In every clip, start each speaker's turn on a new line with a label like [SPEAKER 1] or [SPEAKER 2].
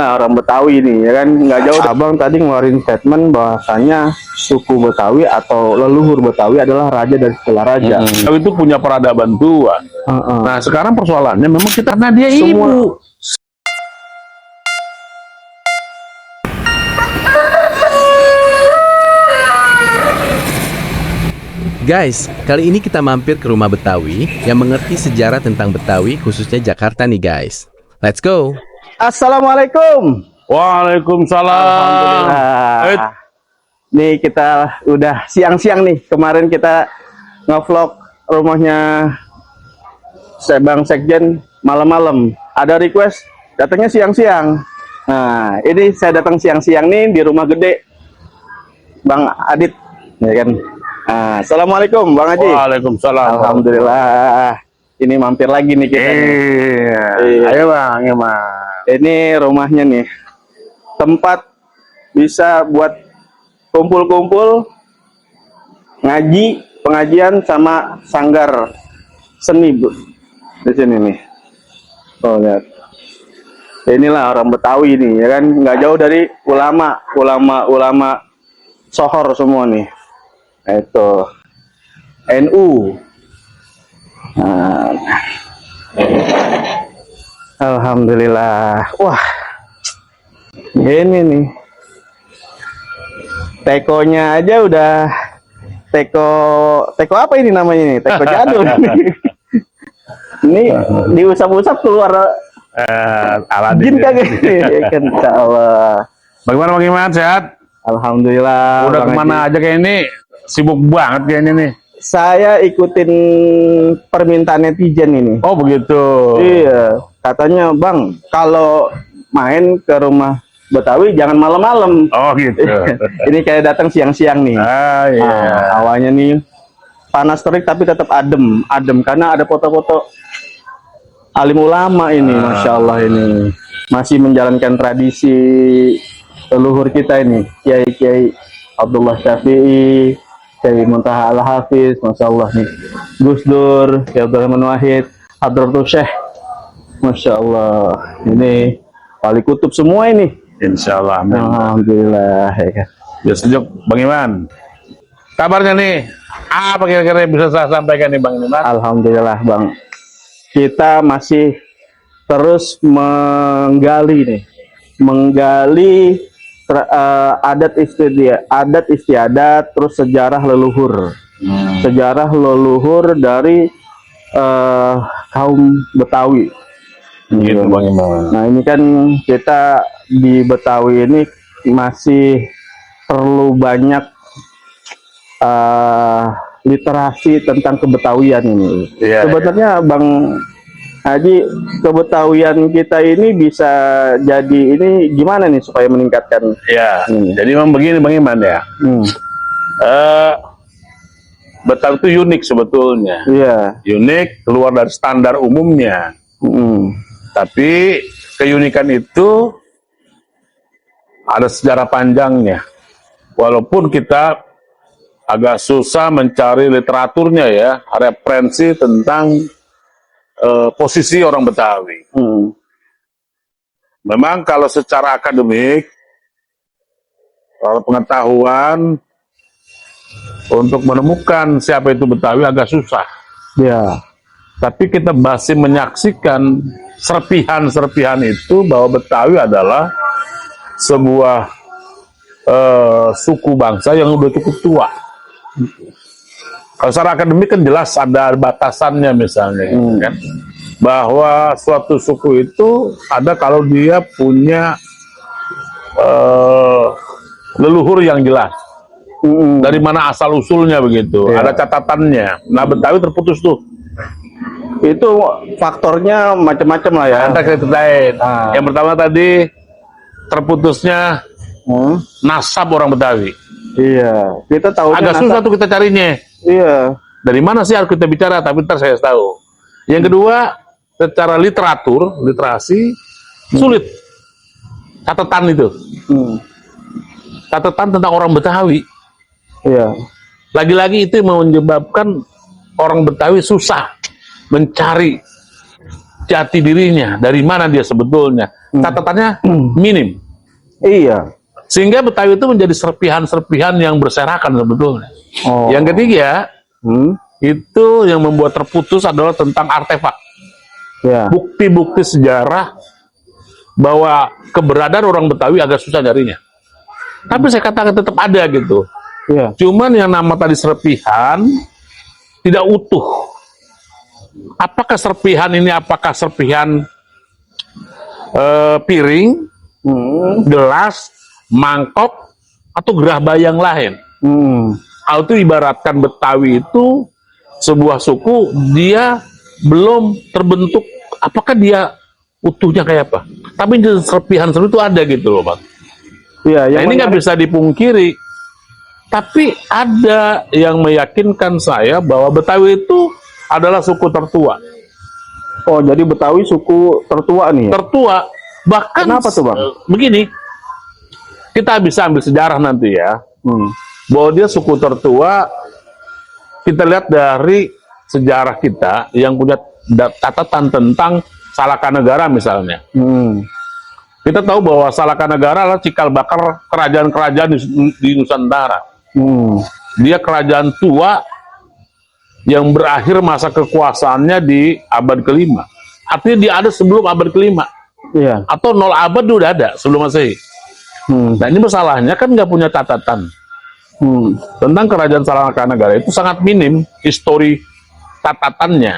[SPEAKER 1] Nah, orang Betawi nih, ya kan, nggak jauh. Abang tadi ngeluarin statement bahwasanya suku Betawi atau leluhur Betawi adalah raja dari segala raja.
[SPEAKER 2] Betawi itu punya peradaban tua. Nah, sekarang persoalannya memang kita karena dia ibu.
[SPEAKER 3] Guys, kali ini kita mampir ke rumah Betawi yang mengerti sejarah tentang Betawi, khususnya Jakarta nih guys. Let's go!
[SPEAKER 1] Assalamualaikum.
[SPEAKER 2] Waalaikumsalam.
[SPEAKER 1] Alhamdulillah. Nih kita udah siang-siang nih. Kemarin kita ngevlog rumahnya Bang Sekjen malam-malam. Ada request datangnya siang-siang. Nah, ini saya datang siang-siang nih di rumah gede Bang Adit, ya kan? Nah, assalamualaikum Bang Haji.
[SPEAKER 2] Waalaikumsalam.
[SPEAKER 1] Alhamdulillah. Ini mampir lagi nih kita.
[SPEAKER 2] Iya. Ayo Bang, ya Bang.
[SPEAKER 1] Ini rumahnya nih. Tempat bisa buat kumpul-kumpul, ngaji, pengajian sama sanggar seni, Bu. Di sini nih. Oh, lihat. Inilah orang Betawi nih, ya kan? Nggak jauh dari ulama sohor semua nih. Itu NU. Nah, alhamdulillah. Wah, ini nih. Tekonya aja udah teko apa ini namanya nih? Teko jadul. Ini diusap-usap keluar jin kagak? Kan insyaallah.
[SPEAKER 2] Bagaimana sehat?
[SPEAKER 1] Alhamdulillah.
[SPEAKER 2] Udah kemana aja kayak ini? Sibuk banget kayaknya nih.
[SPEAKER 1] Saya ikutin permintaan netizen ini.
[SPEAKER 2] Oh begitu.
[SPEAKER 1] Iya, katanya Bang, kalau main ke rumah Betawi jangan malam-malam.
[SPEAKER 2] Oh gitu.
[SPEAKER 1] Ini kayak datang siang-siang nih.
[SPEAKER 2] Ah iya.
[SPEAKER 1] Nah, awalnya nih panas terik tapi tetap adem karena ada foto-foto alim ulama ini, masya Allah ini masih menjalankan tradisi leluhur kita ini, Kiai Abdullah Syafi'i, Kiai Muntaha Al-Hafiz, masya Allah nih, Gus Dur, Kiai Abdurrahman Wahid, Hadratul Syekh, masya Allah ini wali kutub semua ini.
[SPEAKER 2] Insya Allah.
[SPEAKER 1] Alhamdulillah. Ya.
[SPEAKER 2] Ya sejuk Bang Iman. Kabarnya nih, apa kira-kira yang bisa saya sampaikan nih Bang Iman?
[SPEAKER 1] Alhamdulillah Bang. Kita masih terus menggali adat istiadat, terus sejarah leluhur. Sejarah leluhur dari kaum Betawi.
[SPEAKER 2] Gitu Bang Iman.
[SPEAKER 1] Nah, ini kan kita di Betawi ini masih perlu banyak literasi tentang kebetawian ini.
[SPEAKER 2] Iya,
[SPEAKER 1] sebenarnya iya. Bang Haji, kebetawian kita ini bisa jadi ini gimana nih supaya meningkatkan?
[SPEAKER 2] Ya, jadi memang begini Bang Iman ya. Betawi itu unik sebetulnya.
[SPEAKER 1] Iya.
[SPEAKER 2] Unik, keluar dari standar umumnya. Tapi keunikan itu ada sejarah panjangnya. Walaupun kita agak susah mencari literaturnya ya, referensi tentang posisi orang Betawi. Memang kalau secara akademik, kalau pengetahuan untuk menemukan siapa itu Betawi agak susah.
[SPEAKER 1] Ya.
[SPEAKER 2] Tapi kita masih menyaksikan serpihan-serpihan itu bahwa Betawi adalah sebuah suku bangsa yang udah cukup tua. Kalau secara akademik kan jelas ada batasannya misalnya, kan? Bahwa suatu suku itu ada kalau dia punya leluhur yang jelas. Dari mana asal usulnya begitu, ada catatannya. Nah Betawi terputus tuh.
[SPEAKER 1] Itu faktornya macam-macam lah ya.
[SPEAKER 2] Ada kriteriain. Yang pertama tadi terputusnya nasab orang Betawi.
[SPEAKER 1] Iya, kita tahu
[SPEAKER 2] agak susah tuh kita carinya.
[SPEAKER 1] Iya.
[SPEAKER 2] Dari mana sih harus kita bicara? Tapi ntar saya tahu. Yang kedua, secara literasi sulit. Catatan itu. Catatan tentang orang Betawi.
[SPEAKER 1] Iya.
[SPEAKER 2] Lagi-lagi itu menyebabkan orang Betawi susah mencari jati dirinya, dari mana dia sebetulnya. catatannya minim.
[SPEAKER 1] Iya.
[SPEAKER 2] Sehingga Betawi itu menjadi serpihan-serpihan yang berserakan sebetulnya.
[SPEAKER 1] Oh.
[SPEAKER 2] Yang ketiga,
[SPEAKER 1] Hmm.
[SPEAKER 2] itu yang membuat terputus adalah tentang artefak.
[SPEAKER 1] Ya.
[SPEAKER 2] Bukti-bukti sejarah bahwa keberadaan orang Betawi agak susah nyarinya. Tapi saya katakan tetap ada gitu.
[SPEAKER 1] Iya.
[SPEAKER 2] Cuman yang nama tadi serpihan tidak utuh. Apakah serpihan ini serpihan piring, gelas, mangkok, atau gerah bayang lain? Hal itu ibaratkan Betawi itu sebuah suku, dia belum terbentuk. Apakah dia utuhnya kayak apa? Tapi serpihan itu ada gitu loh, Bang.
[SPEAKER 1] Iya.
[SPEAKER 2] Nah, ini nggak bisa dipungkiri. Tapi ada yang meyakinkan saya bahwa Betawi itu adalah suku tertua.
[SPEAKER 1] Oh, jadi Betawi suku tertua nih.
[SPEAKER 2] Tertua. Bahkan
[SPEAKER 1] Kenapa tuh, Bang?
[SPEAKER 2] Begini, kita bisa ambil sejarah nanti ya. Bahwa dia suku tertua, kita lihat dari sejarah kita yang punya catatan tentang Salakanegara misalnya. Kita tahu bahwa Salakanegara adalah cikal bakal kerajaan-kerajaan di Nusantara. Dia kerajaan tua yang berakhir masa kekuasaannya di abad ke-5. Artinya dia ada sebelum abad ke-5.
[SPEAKER 1] Iya.
[SPEAKER 2] Atau 0 abad udah ada sebelum Masehi. Nah, ini masalahnya kan nggak punya catatan tentang kerajaan Salakanegara. Itu sangat minim histori catatannya.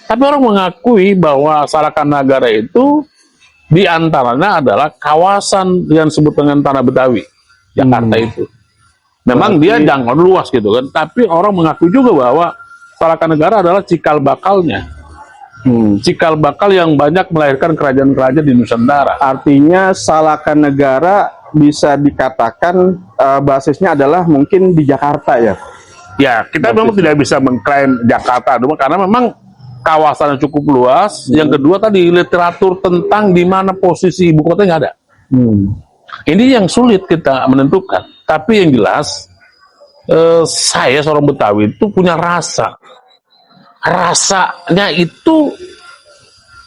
[SPEAKER 2] Tapi orang mengakui bahwa Salakanegara itu diantaranya adalah kawasan yang disebut dengan Tanah Betawi, Jakarta itu. Memang dia jangkauan luas gitu kan, tapi orang mengakui juga bahwa Salakanegara adalah cikal bakalnya. Cikal bakal yang banyak melahirkan kerajaan-kerajaan di Nusantara.
[SPEAKER 1] Artinya Salakanegara bisa dikatakan basisnya adalah mungkin di Jakarta ya.
[SPEAKER 2] Ya, kita memang tidak bisa mengklaim Jakarta, karena memang kawasannya cukup luas. Yang kedua tadi, literatur tentang di mana posisi ibu kota nggak ada. Ini yang sulit kita menentukan. Tapi yang jelas, saya seorang Betawi itu punya rasa. Rasanya itu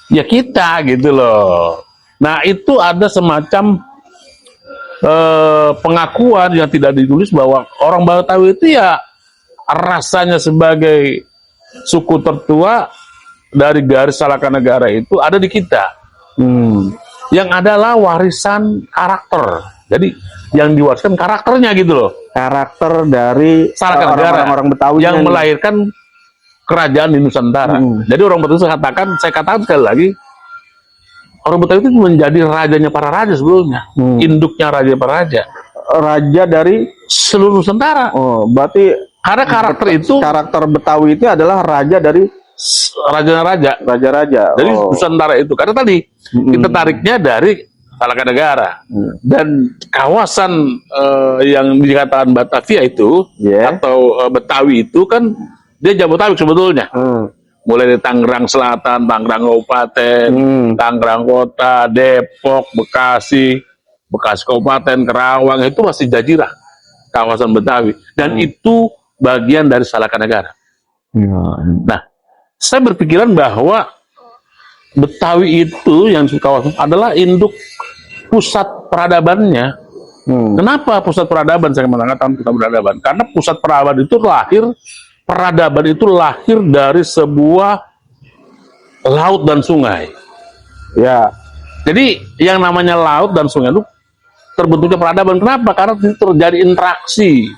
[SPEAKER 2] ya kita gitu loh. Nah, itu ada semacam pengakuan yang tidak ditulis bahwa orang Betawi itu ya rasanya sebagai suku tertua dari garis Salakanegara itu ada di kita. Yang adalah warisan karakter. Jadi yang diwariskan karakternya gitu loh.
[SPEAKER 1] Karakter dari
[SPEAKER 2] Salakanegara
[SPEAKER 1] orang Betawi
[SPEAKER 2] yang melahirkan kerajaan di Nusantara. Jadi orang Betawi saya katakan sekali lagi, orang Betawi itu menjadi rajanya para raja sebelumnya. Induknya raja para raja.
[SPEAKER 1] Raja dari
[SPEAKER 2] seluruh Nusantara.
[SPEAKER 1] Oh, berarti
[SPEAKER 2] karena karakter
[SPEAKER 1] Betawi itu adalah raja dari
[SPEAKER 2] raja-raja.
[SPEAKER 1] Raja-raja.
[SPEAKER 2] Dari Nusantara itu. Karena tadi kita tariknya dari Salakanegara. Dan kawasan yang dikatakan Batavia itu atau Betawi itu kan dia Jabodetabek sebetulnya. Mulai dari Tangerang Selatan, Tangerang Kabupaten, Tangerang Kota, Depok, Bekasi Kabupaten, Kerawang, itu masih jazirah kawasan Betawi. Dan itu bagian dari Salakanegara. Nah, saya berpikiran bahwa Betawi itu yang kawasan adalah induk pusat peradabannya. Kenapa pusat peradaban? Saya mengatakan pusat peradaban karena pusat peradaban itu lahir dari sebuah laut dan sungai.
[SPEAKER 1] Ya.
[SPEAKER 2] Jadi yang namanya laut dan sungai itu terbentuknya peradaban. Kenapa? Karena terjadi interaksi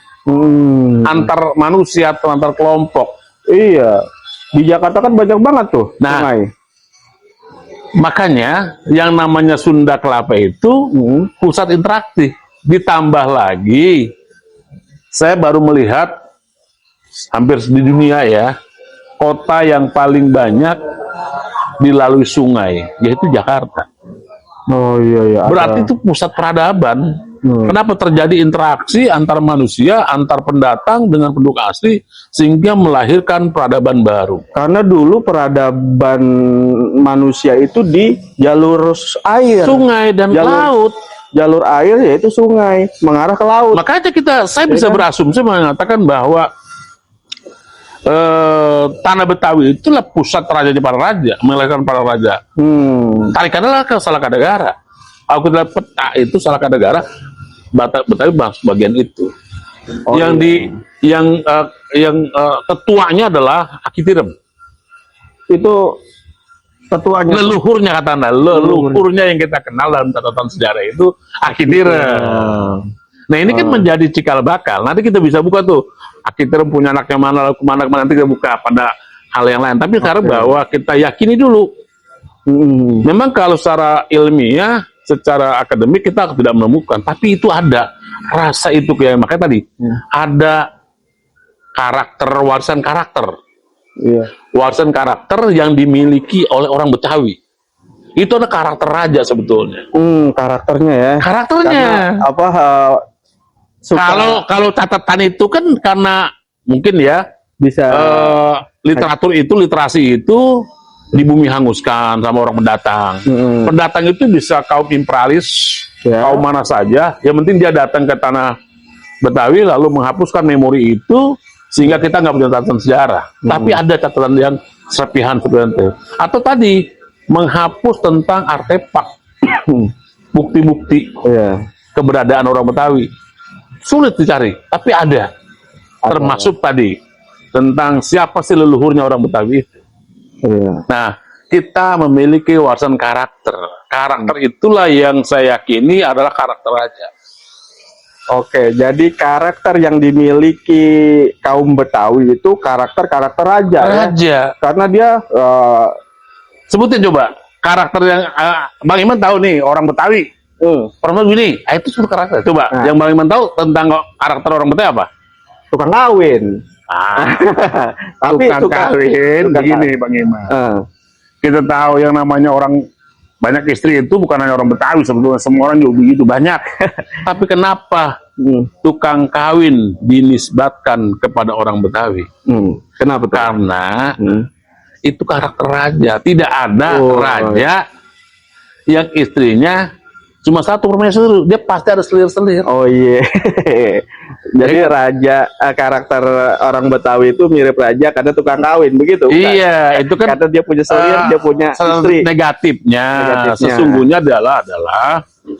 [SPEAKER 2] antar manusia atau antar kelompok.
[SPEAKER 1] Iya. Di Jakarta kan banyak banget tuh sungai.
[SPEAKER 2] Makanya yang namanya Sunda Kelapa itu pusat interaksi. Ditambah lagi, saya baru melihat hampir di dunia ya, kota yang paling banyak dilalui sungai, yaitu Jakarta.
[SPEAKER 1] Oh iya.
[SPEAKER 2] Berarti itu pusat peradaban. Kenapa terjadi interaksi antar manusia, antar pendatang dengan penduduk asli, sehingga melahirkan peradaban baru.
[SPEAKER 1] Karena dulu peradaban manusia itu di jalur air,
[SPEAKER 2] sungai dan laut.
[SPEAKER 1] Jalur air yaitu sungai mengarah ke laut.
[SPEAKER 2] Makanya saya bisa berasumsi mengatakan bahwa tanah Betawi itulah pusat rajanya para raja, melahirkan para raja. Tarikanlah ke Salakadegara. Aku lihat peta itu Salakadegara, Betawi bagian itu. Yang ketuanya adalah Akitirem.
[SPEAKER 1] Itu ketuanya.
[SPEAKER 2] Leluhurnya kata Anda, leluhurnya yang kita kenal dalam catatan sejarah itu Akitirem. Nah ini kan menjadi cikal bakal. Nanti kita bisa buka tuh Akitirem punya anaknya mana, kemana nanti kita buka pada hal yang lain. Tapi sekarang bahwa kita yakini dulu. Memang kalau secara ilmiah, secara akademik kita tidak menemukan. Tapi itu ada rasa itu kayak makanya tadi ada karakter, warisan karakter. Warisan karakter yang dimiliki oleh orang Betawi. Itu ada karakter raja sebetulnya.
[SPEAKER 1] Karakternya ya.
[SPEAKER 2] Karakternya.
[SPEAKER 1] Karena, apa?
[SPEAKER 2] Kalau catatan itu kan karena mungkin ya
[SPEAKER 1] bisa
[SPEAKER 2] literatur itu, literasi itu di bumi hanguskan sama orang pendatang. Pendatang itu bisa kaum imperialis, kaum mana saja. Yang penting dia datang ke tanah Betawi lalu menghapuskan memori itu sehingga kita nggak punya catatan sejarah. Tapi ada catatan yang serpihan seperti itu. Atau tadi menghapus tentang artefak, bukti-bukti keberadaan orang Betawi. Sulit dicari, tapi ada. Termasuk tadi tentang siapa sih leluhurnya orang Betawi itu. Nah, kita memiliki warisan karakter. Karakter itulah yang saya yakini adalah karakter raja.
[SPEAKER 1] Oke, jadi karakter yang dimiliki kaum Betawi itu karakter raja.
[SPEAKER 2] Raja.
[SPEAKER 1] Ya? Karena dia
[SPEAKER 2] sebutin coba karakter yang Bang Iman tahu nih orang Betawi. Orang gini, itu sudah karakter. Coba, yang Bang Iman tahu tentang karakter orang Betawi apa?
[SPEAKER 1] Tukang kawin.
[SPEAKER 2] Tapi tukang kawin begini Bang Iman. Kita tahu yang namanya orang banyak istri itu bukan hanya orang Betawi, sebetulnya semua orang juga begitu banyak. Tapi kenapa tukang kawin dinisbatkan kepada orang Betawi?
[SPEAKER 1] Kenapa?
[SPEAKER 2] Karena itu karakter raja. Tidak ada raja yang istrinya cuma satu permaisuri, dia pasti ada selir-selir. Oh iya. Jadi raja, karakter orang Betawi itu mirip raja karena tukang kawin, begitu? Iya, itu kan
[SPEAKER 1] karena dia punya selir, dia punya istri.
[SPEAKER 2] Negatifnya sesungguhnya adalah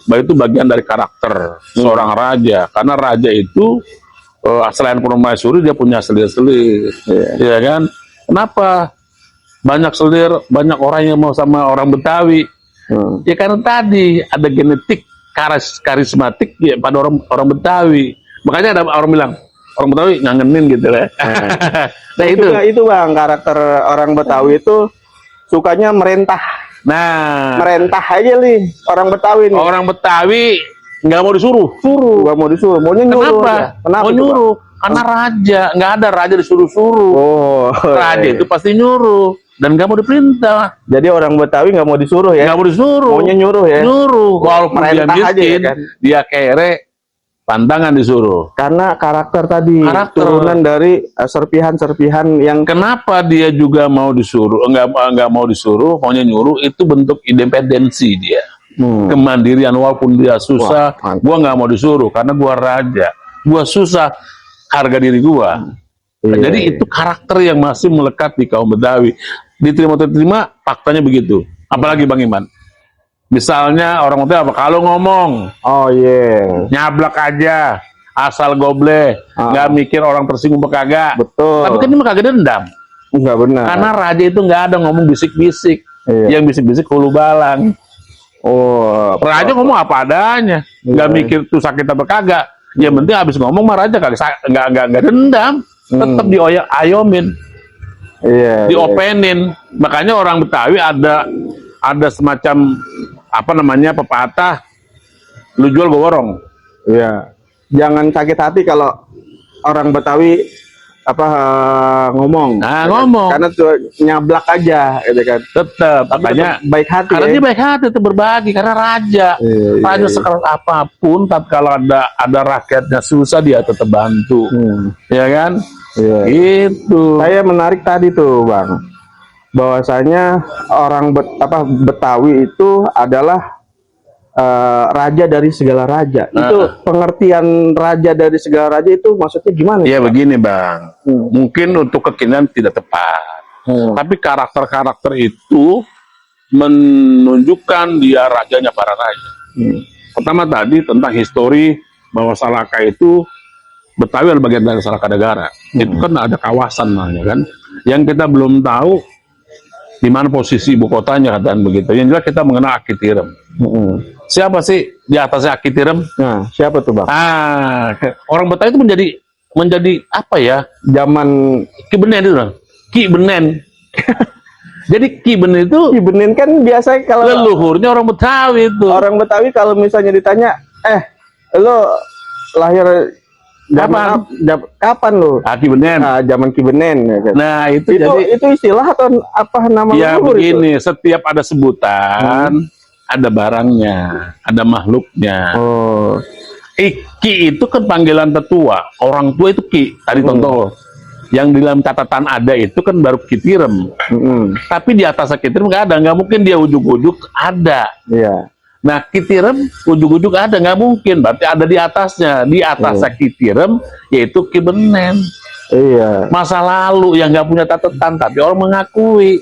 [SPEAKER 2] bahwa itu bagian dari karakter seorang raja. Karena raja itu selain permaisuri dia punya selir-selir, ya kan? Kenapa banyak selir, banyak orang yang mau sama orang Betawi? Ya karena tadi ada genetik karismatik ya pada orang Betawi. Makanya ada orang bilang orang Betawi ngangenin gitu ya. Nah
[SPEAKER 1] itu Bang, karakter orang Betawi itu sukanya merentah.
[SPEAKER 2] Nah,
[SPEAKER 1] merentah aja nih orang Betawi nih.
[SPEAKER 2] Orang Betawi nggak mau disuruh.
[SPEAKER 1] Nggak mau disuruh. Maunya nyuruh.
[SPEAKER 2] Kenapa mau nyuruh? Karena raja, nggak ada raja disuruh-suruh. Raja itu pasti nyuruh. Dan nggak mau diperintah.
[SPEAKER 1] Jadi orang Betawi nggak mau disuruh ya?
[SPEAKER 2] Nggak mau disuruh.
[SPEAKER 1] Maunya nyuruh ya?
[SPEAKER 2] Nyuruh. Walaupun dia miskin,
[SPEAKER 1] aja, ya kan?
[SPEAKER 2] dia kere, pantangan disuruh.
[SPEAKER 1] Karena karakter tadi, turunan dari serpihan-serpihan yang...
[SPEAKER 2] Kenapa dia juga mau disuruh? Nggak mau disuruh, maunya nyuruh, itu bentuk independensi dia. Kemandirian, walaupun dia susah, gua nggak mau disuruh, karena gua raja. Gua susah, harga diri gua. Jadi itu karakter yang masih melekat di kaum Betawi. Diterima, faktanya begitu. Apalagi Bang Iman. Misalnya orang Betawi apa? Kalau ngomong, nyablak aja, asal goble, nggak mikir orang tersinggung kagak.
[SPEAKER 1] Betul.
[SPEAKER 2] Tapi kan ini kagak dendam.
[SPEAKER 1] Enggak benar.
[SPEAKER 2] Karena raja itu nggak ada ngomong bisik-bisik. Yang bisik-bisik hulu balang. Raja ngomong apa adanya, nggak mikir tuh sakit apa kagak. Yang penting habis ngomong mah raja kagak nggak dendam. Tetap dioyomin, diopenin. Makanya orang Betawi ada semacam apa namanya pepatah, lu jual gue borong.
[SPEAKER 1] Jangan sakit hati kalau orang Betawi ngomong.
[SPEAKER 2] Ngomong.
[SPEAKER 1] Karena tuh nyablak aja, gitu kan.
[SPEAKER 2] Tetap. Makanya
[SPEAKER 1] baik hati.
[SPEAKER 2] Karena dia baik hati, itu berbagi. Karena raja, raja sekeras apapun, tapi kalau ada rakyatnya susah dia tetap bantu, ya kan? Itu. Saya
[SPEAKER 1] menarik tadi tuh Bang, bahwasanya orang Betawi itu adalah raja dari segala raja. Itu pengertian raja dari segala raja itu maksudnya gimana?
[SPEAKER 2] Ya begini Bang, mungkin untuk kekinian tidak tepat, tapi karakter-karakter itu menunjukkan dia rajanya para raja. Pertama tadi tentang histori bahwa Salaka itu Betawi adalah bagian dari Salaka Negara. Itu kan ada kawasan namanya kan, yang kita belum tahu di mana posisi ibu kotanya dan begitu. Yang jelas kita mengenal Akitirem. Siapa sih di atasnya Akitirem?
[SPEAKER 1] Nah, siapa tuh Bang?
[SPEAKER 2] Orang Betawi itu menjadi apa ya?
[SPEAKER 1] Zaman
[SPEAKER 2] Ki Benen itu, Ki Benen. Jadi Ki Benen itu
[SPEAKER 1] Ki Benen kan biasanya kalau
[SPEAKER 2] leluhurnya orang Betawi itu.
[SPEAKER 1] orang Betawi kalau misalnya ditanya, lo lahir zaman kapan lo?
[SPEAKER 2] Ki Benen.
[SPEAKER 1] Nah, zaman Ki Benen. Ya kan?
[SPEAKER 2] Nah itu jadi
[SPEAKER 1] itu istilah atau apa nama
[SPEAKER 2] ya
[SPEAKER 1] leluhur
[SPEAKER 2] begini,
[SPEAKER 1] itu?
[SPEAKER 2] setiap ada sebutan, ada barangnya, ada makhluknya.
[SPEAKER 1] Oh,
[SPEAKER 2] Ki itu kan panggilan tetua, orang tua itu Ki. Tadi contoh, yang di dalam catatan ada itu kan baru Kitirem. Tapi di atas Kitirem nggak ada, nggak mungkin dia ujuk-ujuk ada.
[SPEAKER 1] iya.
[SPEAKER 2] Nah Kitirem ujuk-ujuk ada, nggak mungkin. Berarti ada di atasnya, di atas Kitirem yaitu Ki Benen.
[SPEAKER 1] Iya.
[SPEAKER 2] Masa lalu yang nggak punya catatan, tapi orang mengakui.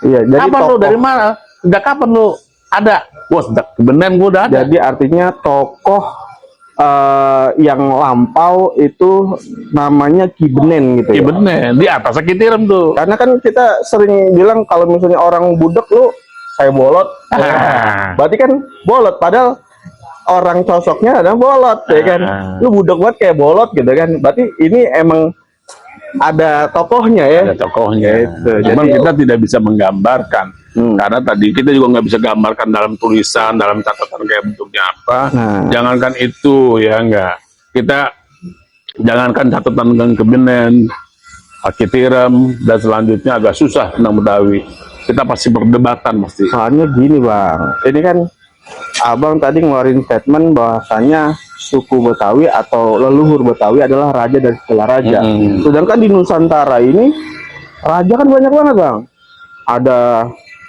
[SPEAKER 1] Iya. Jadi
[SPEAKER 2] Kapan lo dari mana? Sejak kapan lo ada? Wah, sejak Ki Benen gue udah ada.
[SPEAKER 1] Jadi artinya tokoh yang lampau itu namanya Ki Benen gitu
[SPEAKER 2] Ki
[SPEAKER 1] ya.
[SPEAKER 2] Benen di atas Kitirem tuh.
[SPEAKER 1] Karena kan kita sering bilang kalau misalnya orang budek lu kayak bolot. Berarti kan bolot padahal orang sosoknya ada bolot ya kan. Lu budek banget kayak bolot gitu kan. Berarti ini emang ada tokohnya ya.
[SPEAKER 2] Ada tokohnya.
[SPEAKER 1] Gitu.
[SPEAKER 2] Cuman
[SPEAKER 1] Jadi
[SPEAKER 2] kita tidak bisa menggambarkan. Karena tadi kita juga nggak bisa gambarkan dalam tulisan, dalam catatan kayak bentuknya apa. Jangankan itu ya enggak. Kita jangankan catatan dengan Ki Benen, Akitirem dan selanjutnya agak susah tentang Betawi. Kita pasti perdebatan pasti.
[SPEAKER 1] soalnya gini Bang, ini kan Abang tadi ngeluarin statement bahwasanya suku Betawi atau leluhur Betawi adalah raja dari segala raja. Sedangkan di Nusantara ini raja kan banyak banget Bang. Ada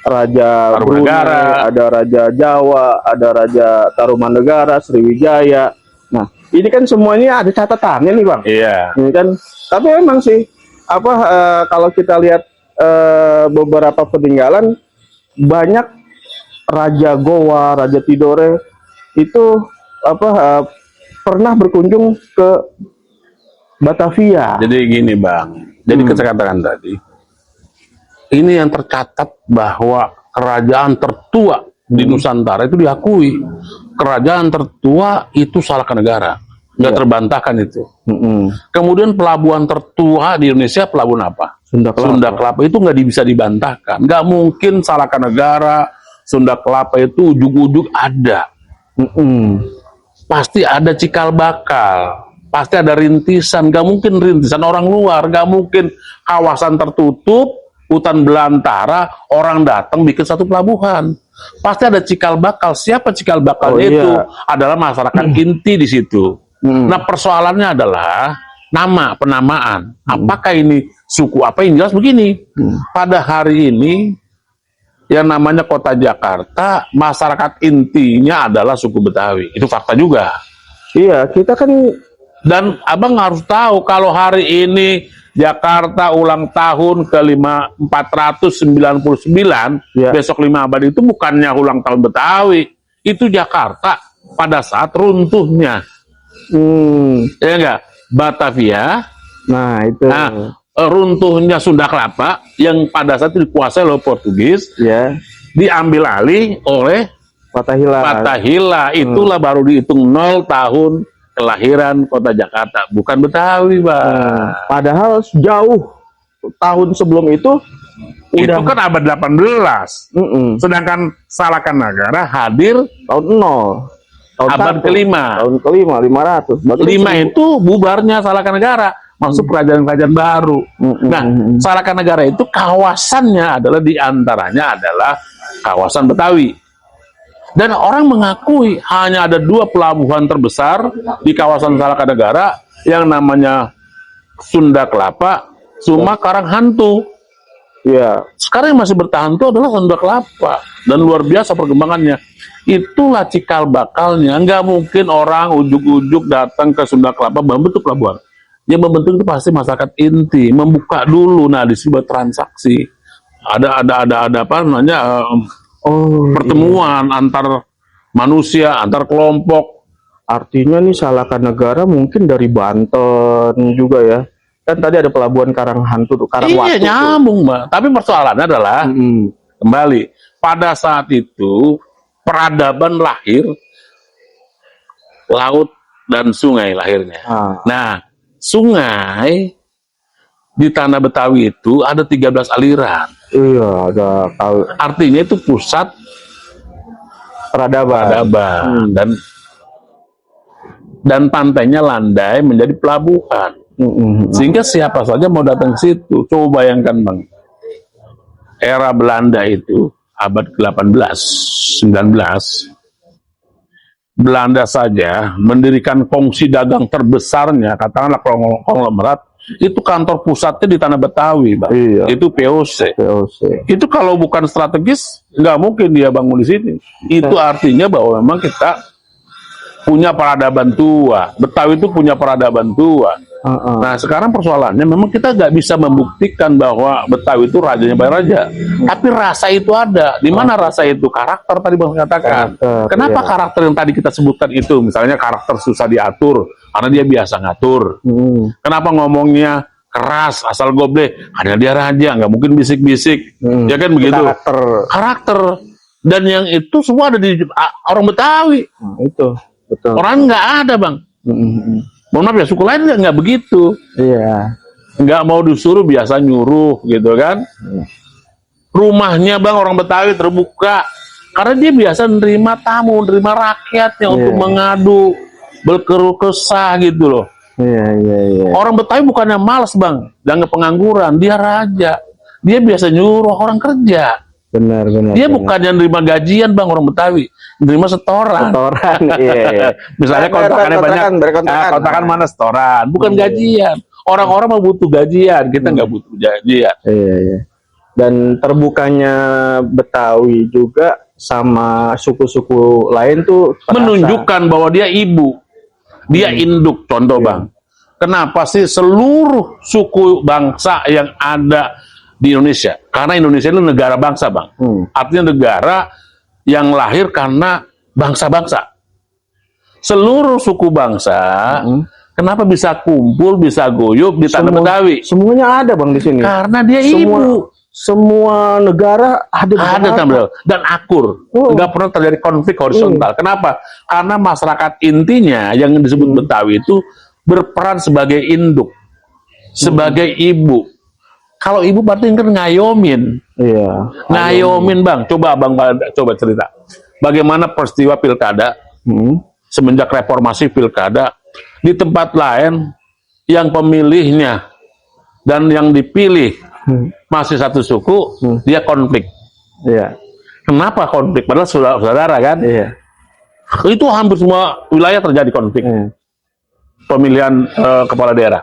[SPEAKER 1] Raja Brunei, ada Raja Jawa, ada Raja Tarumanegara, Sriwijaya. Nah, ini kan semuanya ada catatannya nih Bang.
[SPEAKER 2] Iya.
[SPEAKER 1] Ini kan, tapi emang sih kalau kita lihat beberapa peninggalan banyak Raja Gowa, Raja Tidore itu pernah berkunjung ke Batavia.
[SPEAKER 2] Jadi gini Bang, jadi saya katakan tadi, ini yang tercatat bahwa kerajaan tertua di Nusantara itu diakui. Kerajaan tertua itu Salaka Negara, nggak terbantahkan itu. Kemudian pelabuhan tertua di Indonesia pelabuhan apa?
[SPEAKER 1] Sunda Kelapa.
[SPEAKER 2] Sunda Kelapa itu nggak bisa dibantahkan. Nggak mungkin Salaka Negara, Sunda Kelapa itu ujug-ujug ada. Pasti ada cikal bakal, pasti ada rintisan. Nggak mungkin rintisan orang luar, nggak mungkin kawasan tertutup, hutan belantara, orang datang bikin satu pelabuhan. Pasti ada cikal bakal. Siapa cikal bakalnya itu? Adalah masyarakat inti di situ. Nah persoalannya adalah nama, penamaan. Apakah ini suku apa? Yang jelas begini. Pada hari ini yang namanya kota Jakarta, masyarakat intinya adalah suku Betawi. Itu fakta juga.
[SPEAKER 1] Iya, kita kan.
[SPEAKER 2] Dan abang harus tahu kalau hari ini Jakarta ulang tahun ke 499, besok 5 abad itu bukannya ulang tahun Betawi, itu Jakarta pada saat runtuhnya. Ya enggak? Batavia.
[SPEAKER 1] Nah, itu.
[SPEAKER 2] Nah, runtuhnya Sunda Kelapa yang pada saat itu dikuasai oleh Portugis, diambil alih oleh Fatahila. Itulah baru dihitung 0 tahun kelahiran kota Jakarta, bukan Betawi, Bang.
[SPEAKER 1] Padahal jauh tahun sebelum itu
[SPEAKER 2] kan abad 18. Sedangkan Salaka Negara hadir
[SPEAKER 1] tahun 0.
[SPEAKER 2] abad kelima.
[SPEAKER 1] Tahun kelima, 500. Berarti
[SPEAKER 2] 5 itu bubarnya Salaka Negara, masuk kerajaan-kerajaan baru. Nah, Salaka Negara itu kawasannya adalah diantaranya adalah kawasan Betawi. Dan orang mengakui hanya ada 2 pelabuhan terbesar di kawasan Salaka Negara yang namanya Sunda Kelapa, Suma Karanghantu.
[SPEAKER 1] Iya.
[SPEAKER 2] Sekarang yang masih bertahan itu adalah Sunda Kelapa, dan luar biasa perkembangannya. Itulah cikal bakalnya. Nggak mungkin orang ujuk-ujuk datang ke Sunda Kelapa membentuk pelabuhan. Yang membentuk itu pasti masyarakat inti, membuka dulu. Nah, di sini transaksi. Ada apa namanya pertemuan antar manusia, antar kelompok.
[SPEAKER 1] Artinya nih Salaka Negara mungkin dari Banten juga ya. Kan tadi ada pelabuhan Karanghantu tuh, Karangwatu.
[SPEAKER 2] Iya, nyambung, Mbak. Tapi persoalannya adalah kembali pada saat itu peradaban lahir, laut dan sungai lahirnya. Nah, sungai di tanah Betawi itu ada 13 aliran.
[SPEAKER 1] Iya, ada
[SPEAKER 2] Artinya itu pusat
[SPEAKER 1] peradaban.
[SPEAKER 2] Dan pantainya landai menjadi pelabuhan. Sehingga siapa saja mau datang ke situ. Coba bayangkan, Bang. Era Belanda itu abad ke-18, 19. Belanda saja mendirikan kongsi dagang terbesarnya, katakanlah konglomerat, itu kantor pusatnya di tanah Betawi, Bang.
[SPEAKER 1] Iya.
[SPEAKER 2] Itu POC. Itu kalau bukan strategis, nggak mungkin dia bangun di sini. Itu artinya bahwa memang kita punya peradaban tua. Betawi itu punya peradaban tua. Nah, sekarang persoalannya memang kita nggak bisa membuktikan bahwa Betawi itu rajanya Bayi Raja. Tapi rasa itu ada. Di mana rasa itu? Karakter tadi Bang katakan. Kenapa karakter yang tadi kita sebutkan itu? Misalnya karakter susah diatur, karena dia biasa ngatur. Kenapa ngomongnya keras, asal gobleh? Karena dia raja, nggak mungkin bisik-bisik. Ya kan begitu? Karakter. Dan yang itu semua ada di orang Betawi.
[SPEAKER 1] Itu. Betul.
[SPEAKER 2] Orang nggak ada, Bang. Mohon maaf ya, suku lain nggak begitu.
[SPEAKER 1] Iya.
[SPEAKER 2] Nggak mau disuruh, biasa nyuruh gitu kan. Rumahnya, Bang, orang Betawi terbuka. Karena dia biasa nerima tamu, nerima rakyatnya untuk mengadu, berkeluh kesah gitu loh.
[SPEAKER 1] Iya.
[SPEAKER 2] Orang Betawi bukannya malas, Bang, dan pengangguran. Dia raja. Dia biasa nyuruh orang kerja.
[SPEAKER 1] Benar.
[SPEAKER 2] Dia bukannya nerima gajian, Bang, orang Betawi. Nerima setoran.
[SPEAKER 1] Iya.
[SPEAKER 2] Misalnya kontrakannya banyak. Kontrakan mana setoran, bukan gajian. Orang-orang mau butuh gajian, kita nggak butuh gajian.
[SPEAKER 1] Iya. Dan terbukanya Betawi juga sama suku-suku lain tuh
[SPEAKER 2] menunjukkan bahwa dia ibu, dia induk. Contoh, Bang. Kenapa sih seluruh suku bangsa yang ada di Indonesia? Karena Indonesia itu negara bangsa, Bang. Artinya negara yang lahir karena bangsa-bangsa. Seluruh suku bangsa, kenapa bisa kumpul, bisa guyup di tanah Betawi?
[SPEAKER 1] Semuanya ada, Bang, di sini.
[SPEAKER 2] Karena dia ibu.
[SPEAKER 1] Semua negara ada
[SPEAKER 2] tanah Betawi dan akur. Nggak pernah terjadi konflik horizontal. Kenapa? Karena masyarakat intinya yang disebut Betawi itu berperan sebagai induk, sebagai ibu. Kalau ibu berarti kan ngayomin.
[SPEAKER 1] Iya.
[SPEAKER 2] Ngayomin, Bang. Coba Abang coba cerita. Bagaimana peristiwa pilkada semenjak reformasi pilkada di tempat lain yang pemilihnya dan yang dipilih masih satu suku, dia konflik.
[SPEAKER 1] Iya.
[SPEAKER 2] Kenapa konflik? Padahal saudara kan?
[SPEAKER 1] Iya.
[SPEAKER 2] Itu hampir semua wilayah terjadi konflik. Pemilihan kepala daerah.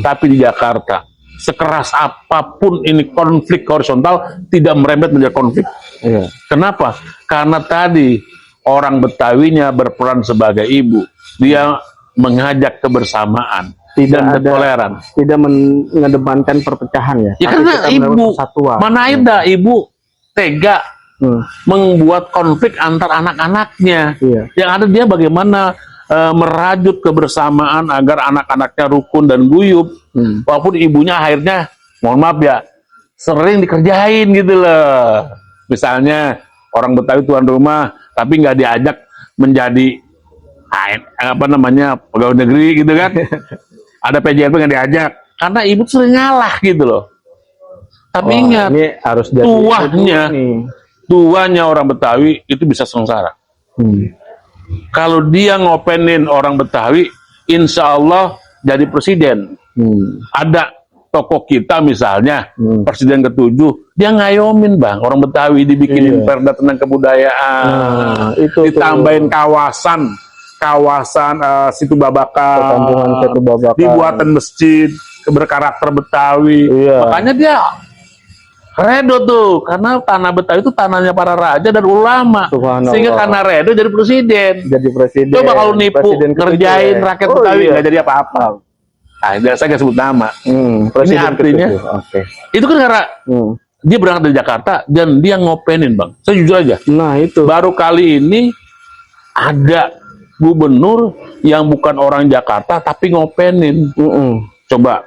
[SPEAKER 2] Tapi di Jakarta, sekeras apapun ini konflik horizontal, tidak merembet menjadi konflik.
[SPEAKER 1] Iya.
[SPEAKER 2] Kenapa? Karena tadi orang Betawinya berperan sebagai ibu. Dia mengajak kebersamaan dan toleran.
[SPEAKER 1] Tidak mengedepankan perpecahan ya.
[SPEAKER 2] Ya karena ibu, mana ada ibu tega membuat konflik antar anak-anaknya. Yang ada dia bagaimana merajut kebersamaan agar anak-anaknya rukun dan guyup. Walaupun ibunya akhirnya, mohon maaf ya, sering dikerjain gitu loh. Misalnya orang Betawi tuan rumah, tapi nggak diajak menjadi apa namanya pegawai negeri gitu kan. Ada PJLP nggak diajak, karena ibu sering ngalah gitu loh. Tapi ingat,
[SPEAKER 1] ini harus
[SPEAKER 2] tuanya orang Betawi itu bisa sengsara. Kalau dia ngopenin orang Betawi, insya Allah jadi presiden. Ada tokoh kita misalnya, presiden ke-7, dia ngayomin, Bang, orang Betawi, dibikinin perda tentang kebudayaan, ditambahin kawasan Situ Babakan, dibuatan masjid berkarakter Betawi. Makanya dia Redo tuh, karena tanah Betawi itu tanahnya para raja dan ulama.
[SPEAKER 1] Subhanallah.
[SPEAKER 2] Sehingga karena redo jadi presiden.
[SPEAKER 1] Jadi presiden.
[SPEAKER 2] Coba kalau nipu,
[SPEAKER 1] Presiden ketujuh,
[SPEAKER 2] ngerjain
[SPEAKER 1] ya.
[SPEAKER 2] rakyat
[SPEAKER 1] Oh,
[SPEAKER 2] Betawi
[SPEAKER 1] iya.
[SPEAKER 2] nggak jadi apa-apa. Nah, biasa nggak sebut nama.
[SPEAKER 1] Presiden
[SPEAKER 2] Ini artinya,
[SPEAKER 1] ketujuh. Oke.
[SPEAKER 2] itu kan karena dia berangkat dari Jakarta dan dia ngopenin, Bang. Saya jujur aja,
[SPEAKER 1] Nah itu.
[SPEAKER 2] baru kali ini ada gubernur yang bukan orang Jakarta tapi ngopenin. Coba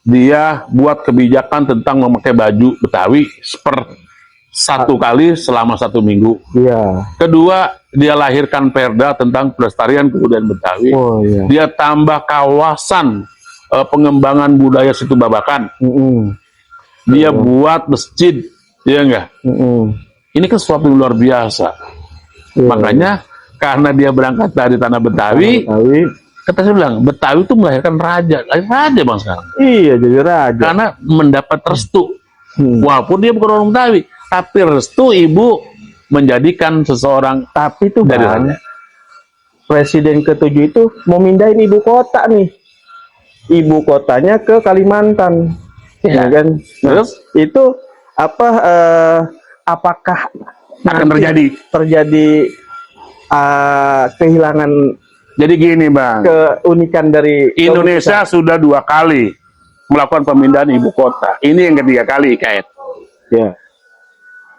[SPEAKER 2] dia buat kebijakan tentang memakai baju Betawi satu kali selama 1 minggu.
[SPEAKER 1] Iya.
[SPEAKER 2] Kedua, dia lahirkan perda tentang pelestarian kebudayaan Betawi.
[SPEAKER 1] Oh iya.
[SPEAKER 2] Dia tambah kawasan pengembangan budaya Situ Babakan. Dia buat masjid, ya enggak? Ini kan sesuatu yang luar biasa.
[SPEAKER 1] Iya.
[SPEAKER 2] Makanya karena dia berangkat dari tanah Betawi, kata saya bilang, Betawi itu melahirkan raja. Raja, Bang, sekarang.
[SPEAKER 1] Iya, jadi raja.
[SPEAKER 2] Karena mendapat restu. Walaupun dia bukan orang Betawi, tapi restu ibu menjadikan seseorang
[SPEAKER 1] Tapi itu
[SPEAKER 2] dari
[SPEAKER 1] Bang,
[SPEAKER 2] raja.
[SPEAKER 1] Presiden ketujuh itu mau mindahin ibu kota nih. Ibu kotanya ke Kalimantan.
[SPEAKER 2] Iya.
[SPEAKER 1] Ya kan? Nah,
[SPEAKER 2] Terus?
[SPEAKER 1] itu apa apakah
[SPEAKER 2] Akan
[SPEAKER 1] nanti terjadi kehilangan
[SPEAKER 2] Jadi gini, Bang.
[SPEAKER 1] keunikan dari
[SPEAKER 2] Indonesia sudah 2 kali melakukan pemindahan ibu kota. Ini yang ketiga kali, Kait.
[SPEAKER 1] Ya.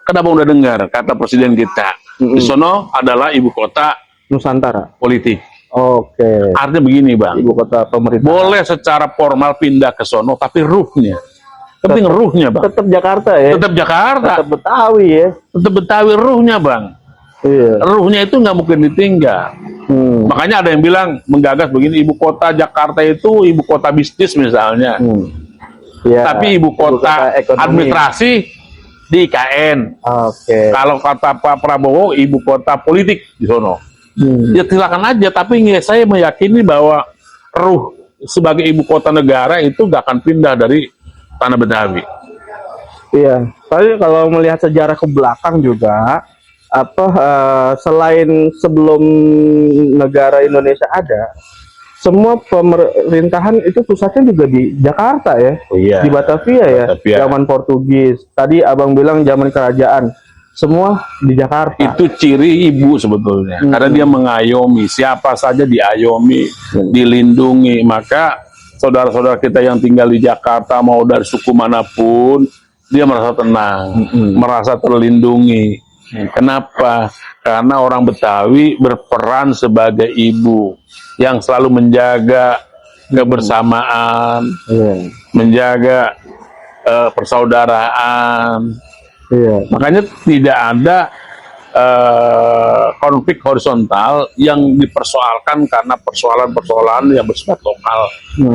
[SPEAKER 2] Kenapa udah dengar kata presiden kita? Di sono adalah ibu kota
[SPEAKER 1] Nusantara.
[SPEAKER 2] politik.
[SPEAKER 1] Oke.
[SPEAKER 2] Artinya begini, Bang.
[SPEAKER 1] Ibu kota pemerintah.
[SPEAKER 2] Boleh secara formal pindah ke sono, tapi ruhnya. Penting ruhnya, Bang.
[SPEAKER 1] Tetap Jakarta ya.
[SPEAKER 2] Tetap Jakarta.
[SPEAKER 1] Tetap Betawi ya.
[SPEAKER 2] Tetap Betawi ruhnya, Bang.
[SPEAKER 1] Iya.
[SPEAKER 2] Ruhnya itu nggak mungkin ditinggal. Makanya ada yang bilang menggagas begini, ibu kota Jakarta itu ibu kota bisnis misalnya.
[SPEAKER 1] Ya,
[SPEAKER 2] Tapi ibu kota
[SPEAKER 1] ekonomi.
[SPEAKER 2] administrasi di IKN.
[SPEAKER 1] Oke.
[SPEAKER 2] Kalau kata Pak Prabowo, ibu kota politik di sono. Ya silakan aja, tapi saya meyakini bahwa ruh sebagai ibu kota negara itu gak akan pindah dari tanah Betawi.
[SPEAKER 1] Iya. Tapi kalau melihat sejarah ke belakang juga, selain sebelum negara Indonesia ada, semua pemerintahan itu pusatnya juga di Jakarta ya.
[SPEAKER 2] Iya.
[SPEAKER 1] Di Batavia ya.
[SPEAKER 2] Batavia.
[SPEAKER 1] Zaman Portugis. Tadi abang bilang zaman kerajaan. Semua di Jakarta.
[SPEAKER 2] Itu ciri ibu sebetulnya, karena dia mengayomi siapa saja, diayomi, dilindungi. Maka saudara-saudara kita yang tinggal di Jakarta mau dari suku manapun, dia merasa tenang, merasa terlindungi. Kenapa? Karena orang Betawi berperan sebagai ibu yang selalu menjaga kebersamaan, menjaga persaudaraan.
[SPEAKER 1] Iya.
[SPEAKER 2] Makanya tidak ada konflik horizontal yang dipersoalkan karena persoalan-persoalan yang bersifat lokal.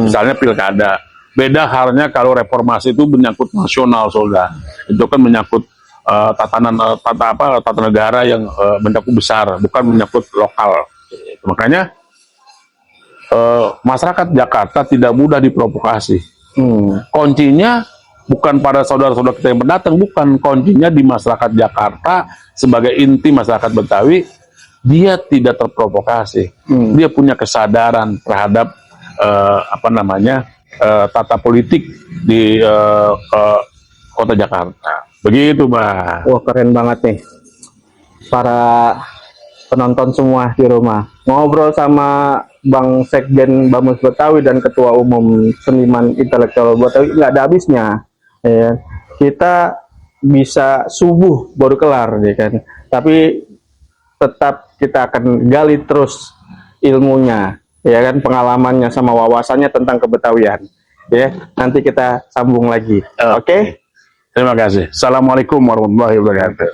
[SPEAKER 2] Misalnya pilkada. Beda halnya kalau reformasi itu menyangkut nasional, saudara. Itu kan menyangkut tata negara yang mencakup besar, bukan menyangkut lokal. Makanya masyarakat Jakarta tidak mudah diprovokasi. Kuncinya bukan pada saudara-saudara kita yang pendatang, bukan. Kuncinya di masyarakat Jakarta sebagai inti masyarakat Betawi, dia tidak terprovokasi. Dia punya kesadaran terhadap tata politik di kota Jakarta. Begitu, Bang.
[SPEAKER 1] Wah, keren banget nih. Para penonton semua di rumah. Ngobrol sama Bang Sekjen Bamus Betawi dan Ketua Umum Seniman Intelektual Betawi nggak ada habisnya. Ya. Kita bisa subuh baru kelar, ya kan. Tapi tetap kita akan gali terus ilmunya, ya kan, pengalamannya sama wawasannya tentang kebetawian. Ya, nanti kita sambung lagi. Oke?
[SPEAKER 2] Terima kasih. Assalamualaikum warahmatullahi wabarakatuh.